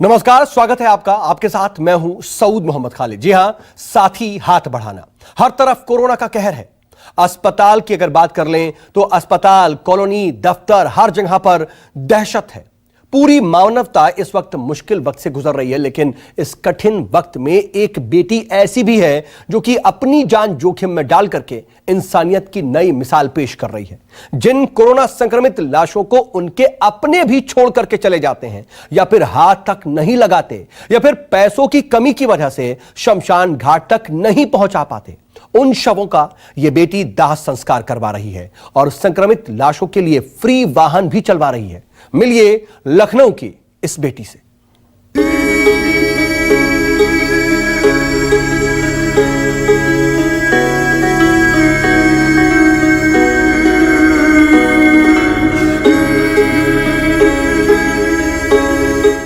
नमस्कार, स्वागत है आपका। आपके साथ मैं हूं सऊद मोहम्मद खालिद। जी हां, साथी हाथ बढ़ाना। हर तरफ कोरोना का कहर है। अस्पताल की अगर बात कर लें तो अस्पताल, कॉलोनी, दफ्तर, हर जगह पर दहशत है। पूरी मानवता इस वक्त मुश्किल वक्त से गुजर रही है, लेकिन इस कठिन वक्त में एक बेटी ऐसी भी है जो कि अपनी जान जोखिम में डाल करके इंसानियत की नई मिसाल पेश कर रही है। जिन कोरोना संक्रमित लाशों को उनके अपने भी छोड़ करके चले जाते हैं, या फिर हाथ तक नहीं लगाते, या फिर पैसों की कमी की वजह से शमशान घाट तक नहीं पहुंचा पाते, उन शवों का यह बेटी दाह संस्कार करवा रही है और संक्रमित लाशों के लिए फ्री वाहन भी चलवा रही है। मिलिए लखनऊ की इस बेटी से।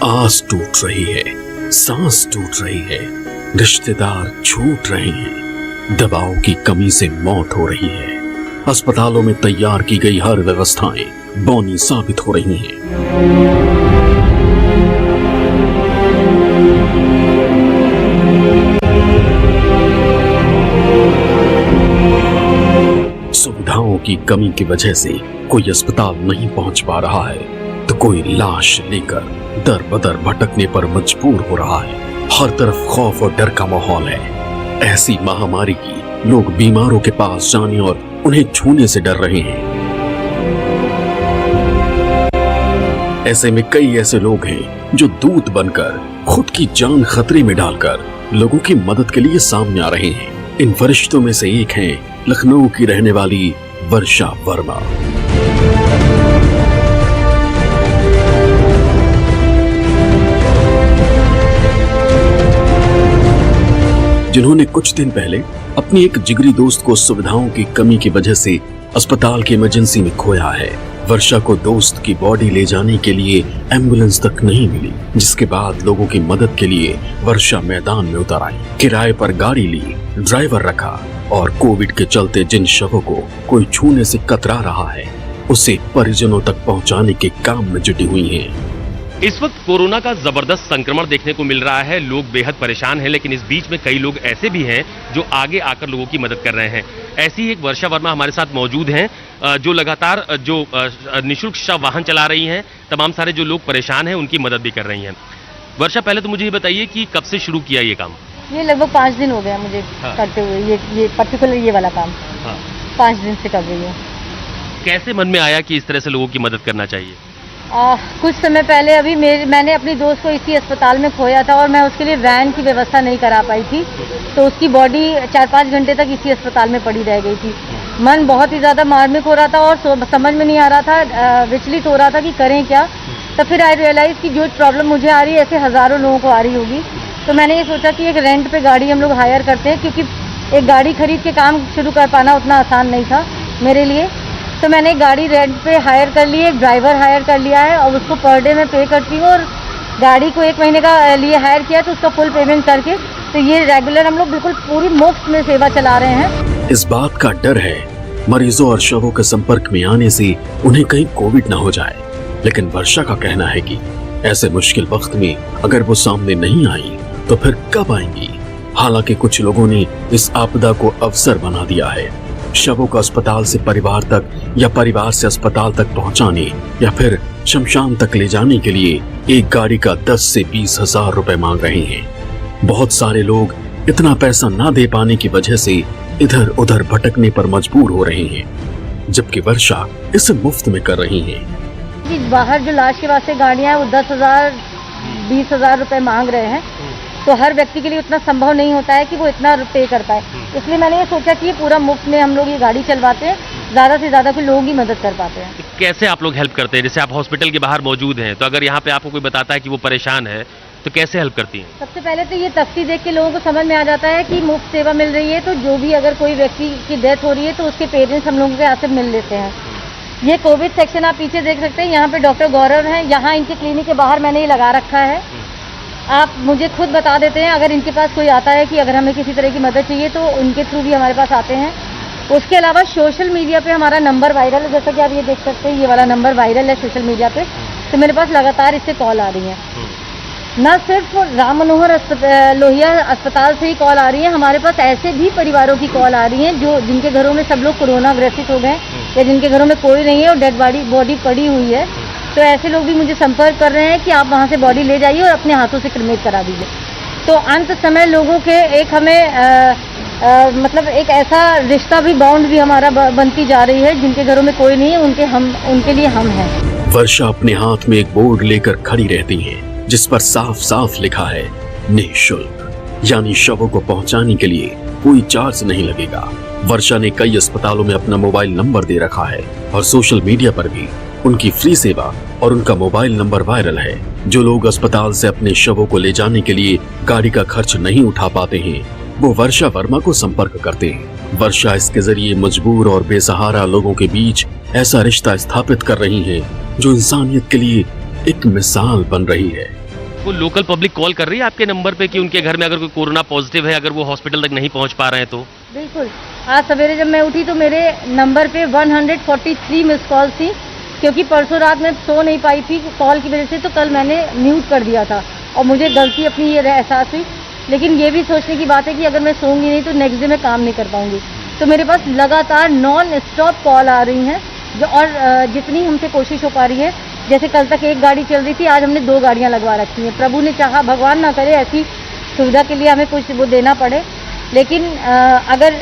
आस टूट रही है, सांस टूट रही है, रिश्तेदार छूट रहे हैं, दवाओं की कमी से मौत हो रही है। अस्पतालों में तैयार की गई हर व्यवस्थाएं बौनी साबित हो रही हैं। सुविधाओं की कमी की वजह से कोई अस्पताल नहीं पहुंच पा रहा है तो कोई लाश लेकर दर बदर भटकने पर मजबूर हो रहा है। हर तरफ खौफ और डर का माहौल है। ऐसी महामारी की लोग बीमारों के पास जाने और उन्हें छूने से डर रहे हैं। ऐसे में कई ऐसे लोग हैं जो दूत बनकर खुद की जान खतरे में डालकर लोगों की मदद के लिए सामने आ रहे हैं। इन फरिश्तों में से एक हैं लखनऊ की रहने वाली वर्षा वर्मा। जिन्होंने कुछ दिन पहले अपनी एक जिगरी दोस्त को सुविधाओं की कमी की वजह से अस्पताल की इमरजेंसी में खोया है। वर्षा को दोस्त की बॉडी ले जाने के लिए एम्बुलेंस तक नहीं मिली, जिसके बाद लोगों की मदद के लिए वर्षा मैदान में उतर आई। किराए पर गाड़ी ली, ड्राइवर रखा और कोविड के चलते जिन शवों को कोई छूने से कतरा रहा है उसे परिजनों तक पहुंचाने के काम में जुटी हुई हैं। इस वक्त कोरोना का जबरदस्त संक्रमण देखने को मिल रहा है। लोग बेहद परेशान हैं, लेकिन इस बीच में कई लोग ऐसे भी हैं जो आगे आकर लोगों की मदद कर रहे हैं। ऐसी एक वर्षा वर्मा हमारे साथ मौजूद हैं, जो लगातार जो निःशुल्क शव वाहन चला रही हैं। तमाम सारे जो लोग परेशान हैं उनकी मदद भी कर रही हैं। वर्षा, पहले तो मुझे ये बताइए कि कब से शुरू किया ये काम? ये लगभग 5 दिन हो गया मुझे करते हुए, ये पर्टिकुलर ये वाला काम 5 दिन से कर रही हूँ। कैसे मन में आया कि इस तरह से लोगों की मदद करना चाहिए? कुछ समय पहले अभी मैंने अपनी दोस्त को इसी अस्पताल में खोया था और मैं उसके लिए वैन की व्यवस्था नहीं करा पाई थी, तो उसकी बॉडी 4-5 घंटे तक इसी अस्पताल में पड़ी रह गई थी। मन बहुत ही ज़्यादा मार्मिक हो रहा था और समझ में नहीं आ रहा था, विचलित हो रहा था कि करें क्या। तो फिर आई रियलाइज़ कि जो प्रॉब्लम मुझे आ रही है ऐसे हज़ारों लोगों को आ रही होगी। तो मैंने ये सोचा कि एक रेंट पे गाड़ी हम लोग हायर करते हैं, क्योंकि एक गाड़ी खरीद के काम शुरू कर पाना उतना आसान नहीं था मेरे लिए। तो मैंने एक गाड़ी रेंट पे हायर कर ली, एक ड्राइवर हायर कर लिया है और उसको पर डे में पे करती हूँ, और गाड़ी को 1 महीने का लिए हायर किया तो उसका फुल पेमेंट करके, तो ये रेगुलर हम लोग बिल्कुल पूरी मुफ्त में सेवा चला रहे हैं। इस बात का डर है मरीजों और शवों के संपर्क में आने से उन्हें कहीं कोविड न हो जाए, लेकिन वर्षा का कहना है कि ऐसे मुश्किल वक्त में अगर वो सामने नहीं आई तो फिर कब आएंगी। हालांकि कुछ लोगों ने इस आपदा को अवसर बना दिया है। शवों को अस्पताल से परिवार तक या परिवार से अस्पताल तक पहुंचाने या फिर शमशान तक ले जाने के लिए एक गाड़ी का 10 से 20 हजार रुपए मांग रहे हैं। बहुत सारे लोग इतना पैसा ना दे पाने की वजह से इधर उधर भटकने पर मजबूर हो रहे हैं, जबकि वर्षा इसे मुफ्त में कर रही है। बाहर जो लाश के वास्ते गाड़ियां हैं वो 10,000 20,000 रुपए मांग रहे हैं, तो हर व्यक्ति के लिए उतना संभव नहीं होता है कि वो इतना पे कर पाए। इसलिए मैंने ये सोचा कि ये पूरा मुफ्त में हम लोग ये गाड़ी चलवाते हैं, ज़्यादा से ज़्यादा लोगों की मदद कर पाते हैं। कैसे आप लोग हेल्प करते हैं? जैसे आप हॉस्पिटल के बाहर मौजूद हैं, तो अगर यहाँ पे आपको कोई बताता है कि वो परेशान है तो कैसे हेल्प करती हैं? सबसे पहले तो ये तख्ती देख के लोगों को समझ में आ जाता है कि मुफ्त सेवा मिल रही है, तो जो भी अगर कोई व्यक्ति की डेथ हो रही है तो उसके पेरेंट्स हम लोगों के यहाँ से मिल लेते हैं। ये कोविड सेक्शन आप पीछे देख सकते हैं, यहाँ पे डॉक्टर गौरव हैं, यहाँ इनके क्लिनिक के बाहर मैंने ये लगा रखा है। आप मुझे खुद बता देते हैं अगर इनके पास कोई आता है कि अगर हमें किसी तरह की मदद चाहिए तो उनके थ्रू भी हमारे पास आते हैं। उसके अलावा सोशल मीडिया पे हमारा नंबर वायरल है, जैसा कि आप ये देख सकते हैं, ये वाला नंबर वायरल है सोशल मीडिया पे, तो मेरे पास लगातार इससे कॉल आ रही है। न सिर्फ राम मनोहर लोहिया अस्पताल से ही कॉल आ रही है, हमारे पास ऐसे भी परिवारों की कॉल आ रही है जो जिनके घरों में सब लोग कोरोना ग्रसित हो गए या जिनके घरों में कोई नहीं है और डेड बॉडी पड़ी हुई है। तो ऐसे लोग भी मुझे संपर्क कर रहे हैं कि आप वहाँ से बॉडी ले जाइए और अपने हाथों से क्रिमेट करा दीजिए। तो अंत समय लोगों के एक हमें मतलब एक ऐसा रिश्ता भी बाउंड भी हमारा बनती जा रही है, जिनके घरों में कोई नहीं है उनके लिए हम हैं। वर्षा अपने हाथ में एक बोर्ड लेकर खड़ी रहती हैं, जिस पर साफ साफ लिखा है निःशुल्क, यानी शवों को पहुंचाने के लिए कोई चार्ज नहीं लगेगा। वर्षा ने कई अस्पतालों में अपना मोबाइल नंबर दे रखा है और सोशल मीडिया पर भी उनकी फ्री सेवा और उनका मोबाइल नंबर वायरल है। जो लोग अस्पताल से अपने शवों को ले जाने के लिए गाड़ी का खर्च नहीं उठा पाते हैं, वो वर्षा वर्मा को संपर्क करते हैं। वर्षा इसके जरिए मजबूर और बेसहारा लोगों के बीच ऐसा रिश्ता स्थापित कर रही है जो इंसानियत के लिए एक मिसाल बन रही है। वो लोकल पब्लिक कॉल कर रही है आपके नंबर पे कि उनके घर में अगर कोई कोरोना पॉजिटिव है, अगर वो हॉस्पिटल तक नहीं पहुंच पा रहे हैं तो? बिल्कुल, आज सवेरे जब मैं उठी तो मेरे नंबर पे 143 मिस कॉल थी, क्योंकि परसों रात में सो नहीं पाई थी कॉल की वजह से, तो कल मैंने म्यूट कर दिया था और मुझे गलती अपनी ये एहसास हुई। लेकिन ये भी सोचने की बात है कि अगर मैं सोऊंगी नहीं तो नेक्स्ट डे मैं काम नहीं कर पाऊंगी। तो मेरे पास लगातार नॉन स्टॉप कॉल आ रही हैं जो, और जितनी हमसे कोशिश हो पा रही है, जैसे कल तक एक गाड़ी चल रही थी, आज हमने 2 गाड़ियां लगवा रखी हैं। प्रभु ने चाहा, भगवान ना करे ऐसी सुविधा के लिए हमें कुछ वो देना पड़े, लेकिन अगर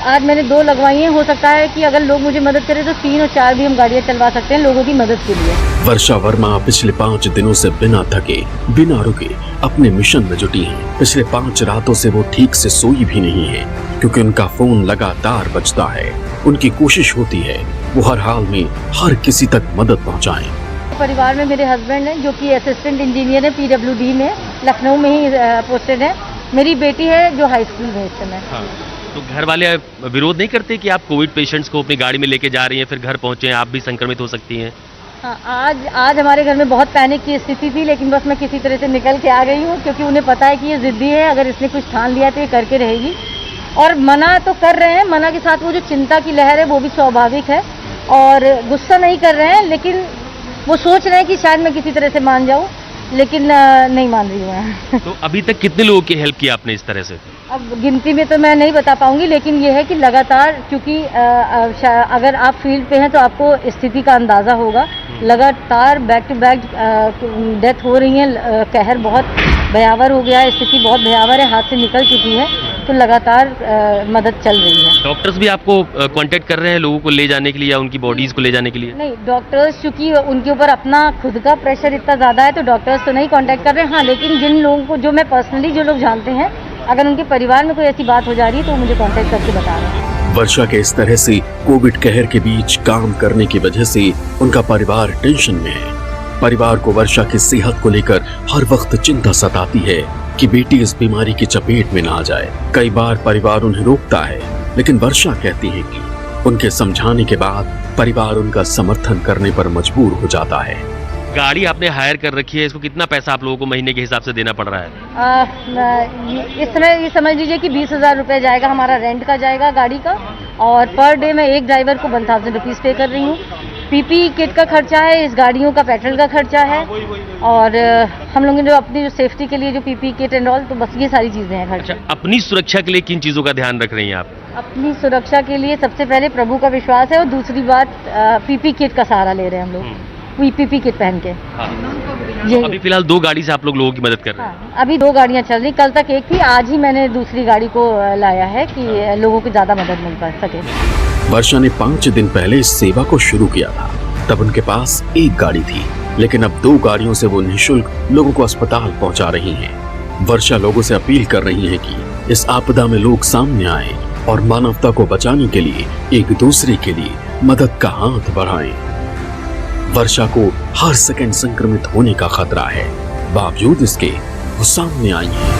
आज मैंने 2 लगवाई हैं, हो सकता है कि अगर लोग मुझे मदद करें तो 3 और 4 भी हम गाड़ियां चलवा सकते हैं लोगों की मदद के लिए। वर्षा वर्मा पिछले 5 दिनों से बिना थके बिना रुके अपने मिशन में जुटी हैं। पिछले 5 रातों से वो ठीक से सोई भी नहीं है, क्योंकि उनका फोन लगातार बजता है। उनकी कोशिश होती है वो हर हाल में हर किसी तक मदद पहुंचाएं। परिवार में मेरे हस्बैंड हैं जो कि असिस्टेंट इंजीनियर है PWD में, लखनऊ में ही पोस्टेड है। मेरी बेटी है जो हाई स्कूल में इस समय। हाँ। तो घर वाले विरोध नहीं करते कि आप कोविड पेशेंट्स को अपनी गाड़ी में लेके जा रही हैं, फिर घर पहुंचे आप भी संक्रमित हो सकती हैं? हाँ, आज हमारे घर में बहुत पैनिक की स्थिति थी, लेकिन बस मैं किसी तरह से निकल के आ गई हूँ, क्योंकि उन्हें पता है कि ये जिद्दी है, अगर इसने कुछ ठान लिया तो ये करके रहेगी। और मना तो कर रहे हैं, मना के साथ वो जो चिंता की लहर है वो भी स्वाभाविक है, और गुस्सा नहीं कर रहे हैं, लेकिन वो सोच रहे हैं कि शायद मैं किसी तरह से मान जाऊँ, लेकिन नहीं मान रही हूँ मैं। तो अभी तक कितने लोगों की हेल्प की आपने इस तरह से? अब गिनती में तो मैं नहीं बता पाऊंगी, लेकिन ये है कि लगातार, क्योंकि अगर आप फील्ड पे हैं तो आपको स्थिति का अंदाज़ा होगा, लगातार बैक टू बैक डेथ हो रही है। कहर बहुत भयावर हो गया है, स्थिति बहुत भयावर है, हाथ से निकल चुकी है, तो लगातार मदद चल रही है। डॉक्टर्स भी आपको कांटेक्ट कर रहे हैं लोगों को ले जाने के लिए या उनकी बॉडीज को ले जाने के लिए? नहीं, डॉक्टर्स चूंकि उनके ऊपर अपना खुद का प्रेशर इतना ज़्यादा है तो डॉक्टर्स तो नहीं कांटेक्ट कर रहे हैं। हाँ, लेकिन जिन लोगों को, जो मैं पर्सनली जो लोग जानते हैं, अगर उनके परिवार में कोई ऐसी बात हो जा रही है तो वो मुझे कांटेक्ट करके बता रहे हैं। वर्षा के इस तरह से कोविड कहर के बीच काम करने की वजह से उनका परिवार टेंशन में है। परिवार को वर्षा की सेहत को लेकर हर वक्त चिंता सताती है कि बेटी इस बीमारी की चपेट में ना आ जाए। कई बार परिवार उन्हें रोकता है, लेकिन वर्षा कहती है कि उनके समझाने के बाद परिवार उनका समर्थन करने पर मजबूर हो जाता है। गाड़ी आपने हायर कर रखी है, इसको कितना पैसा आप लोगों को महीने के हिसाब से देना पड़ रहा है? इस समय ये समझ लीजिए कि 20,000 रुपये जाएगा, हमारा रेंट का जाएगा गाड़ी का, और पर डे मैं एक ड्राइवर को 1,000 रुपीज़ पे कर रही हूँ। PPE किट का खर्चा है, इस गाड़ियों का पेट्रोल का खर्चा है, और हम लोगों ने जो अपनी जो सेफ्टी के लिए जो PPE किट एंड ऑल, तो बस ये सारी चीज़ें हैं खर्चा। अच्छा, अपनी सुरक्षा के लिए किन चीज़ों का ध्यान रख रही हैं आप? अपनी सुरक्षा के लिए सबसे पहले प्रभु का विश्वास है, और दूसरी बात PPE किट का सहारा ले रहे हैं हम लोग, PPE किट पहन के। हाँ। यही अभी फिलहाल 2 गाड़ी से आप लोगों की मदद कर रहे हैं? हाँ, अभी 2 गाड़ियाँ चल रही, कल तक एक थी, आज ही मैंने दूसरी गाड़ी को लाया है कि लोगों को ज़्यादा मदद मिल पा सके। वर्षा ने 5 दिन पहले इस सेवा को शुरू किया था, तब उनके पास एक गाड़ी थी, लेकिन अब 2 गाड़ियों से वो निःशुल्क लोगों को अस्पताल पहुंचा रही हैं। वर्षा लोगों से अपील कर रही है कि इस आपदा में लोग सामने आए और मानवता को बचाने के लिए एक दूसरे के लिए मदद का हाथ बढ़ाएं। वर्षा को हर सेकंड संक्रमित होने का खतरा है, बावजूद इसके वो सामने आई है।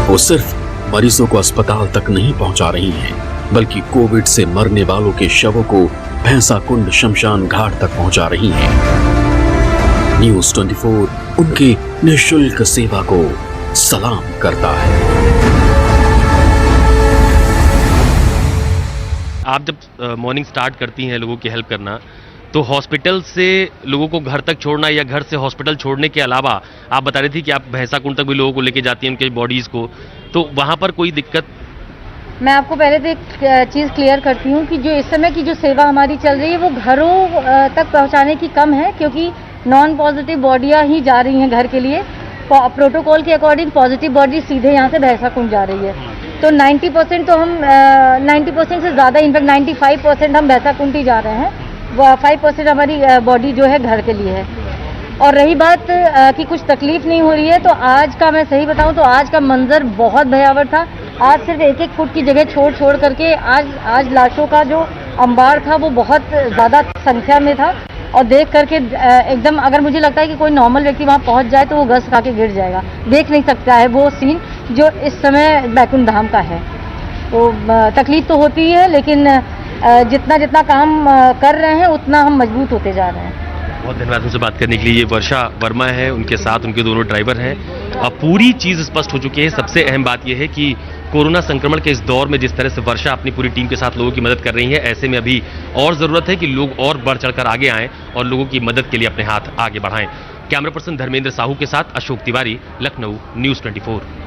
वो सिर्फ मरीजों को अस्पताल तक नहीं पहुंचा रही हैं, बल्कि कोविड से मरने वालों के शवों को भैंसा कुंड शमशान घाट तक पहुंचा रही हैं। न्यूज़ 24 उनकी निःशुल्क सेवा को सलाम करता है। आप जब मॉर्निंग स्टार्ट करती हैं लोगों की हेल्प करना, तो हॉस्पिटल से लोगों को घर तक छोड़ना या घर से हॉस्पिटल छोड़ने के अलावा आप बता रही थी कि आप भैंसाकुंड तक भी लोगों को लेके जाती हैं उनके बॉडीज को, तो वहां पर कोई दिक्कत? मैं आपको पहले तो एक चीज़ क्लियर करती हूँ कि जो इस समय की जो सेवा हमारी चल रही है वो घरों तक पहुँचाने की कम है, क्योंकि नॉन पॉजिटिव बॉडियाँ ही जा रही हैं घर के लिए। प्रोटोकॉल के अकॉर्डिंग पॉजिटिव बॉडी सीधे यहाँ से भैंसाकुंड जा रही है। तो 90% तो हम 90% से ज़्यादा, इनफैक्ट 95% हम भैंसाकुंड ही जा रहे हैं। 5% हमारी बॉडी जो है घर के लिए है। और रही बात कि कुछ तकलीफ नहीं हो रही है, तो आज का मैं सही बताऊं तो आज का मंजर बहुत भयावह था। आज सिर्फ 1-1 फुट की जगह छोड़ करके आज लाशों का जो अंबार था वो बहुत ज़्यादा संख्या में था, और देख करके एकदम, अगर मुझे लगता है कि कोई नॉर्मल व्यक्ति वहाँ पहुँच जाए तो वो गस खा के गिर जाएगा। देख नहीं सकता है वो सीन जो इस समय बैकुंठ धाम का है। तो तकलीफ तो होती है, लेकिन जितना काम कर रहे हैं उतना हम मजबूत होते जा रहे हैं। बहुत धन्यवाद मुझसे बात करने के लिए। ये वर्षा वर्मा है, उनके साथ उनके दोनों ड्राइवर हैं। अब पूरी चीज़ स्पष्ट हो चुकी है। सबसे अहम बात यह है कि कोरोना संक्रमण के इस दौर में जिस तरह से वर्षा अपनी पूरी टीम के साथ लोगों की मदद कर रही है, ऐसे में अभी और ज़रूरत है कि लोग और बढ़ चढ़कर आगे आएँ और लोगों की मदद के लिए अपने हाथ आगे बढ़ाएं। कैमरा पर्सन धर्मेंद्र साहू के साथ अशोक तिवारी, लखनऊ, न्यूज़ 24।